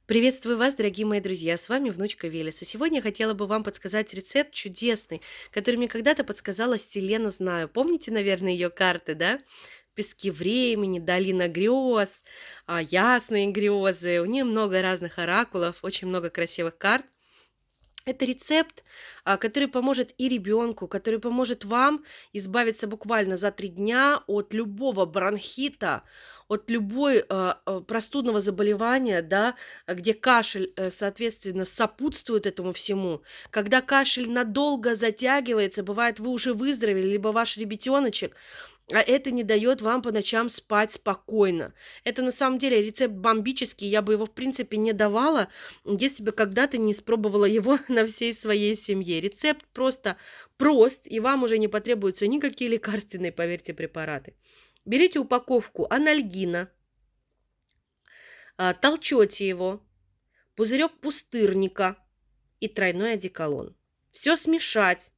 Приветствую вас, дорогие мои друзья! С вами внучка Велеса. Сегодня я хотела бы вам подсказать рецепт чудесный, который мне когда-то подсказала Селена Знаю. Помните, наверное, ее карты, да? Пески времени, долина грез, ясные грезы. У нее много разных оракулов, очень много красивых карт. Это рецепт, который поможет и ребенку, который поможет вам избавиться буквально за 3 дня от любого бронхита, от любой простудного заболевания, да, где кашель, соответственно, сопутствует этому всему. Когда кашель надолго затягивается, бывает, вы уже выздоровели, либо ваш ребятеночек, а это не дает вам по ночам спать спокойно. Это на самом деле рецепт бомбический, я бы его в принципе не давала, если бы когда-то не испробовала его на всей своей семье. Рецепт просто прост, и вам уже не потребуются никакие лекарственные, поверьте, препараты. Берите упаковку анальгина, толчете его, пузырек пустырника и тройной одеколон. Все смешать.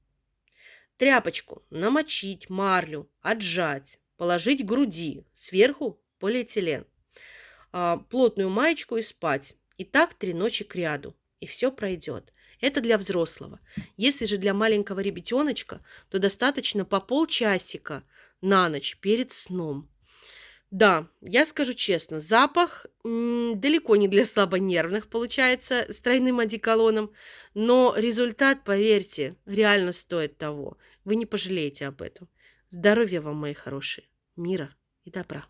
Тряпочку намочить, марлю, отжать, положить к груди, сверху полиэтилен, плотную маечку и спать. И так 3 ночи кряду, и все пройдет. Это для взрослого. Если же для маленького ребятеночка, то достаточно по полчасика на ночь перед сном. Да, я скажу честно, запах далеко не для слабонервных получается с тройным одеколоном, но результат, поверьте, реально стоит того. Вы не пожалеете об этом. Здоровья вам, мои хорошие, мира и добра.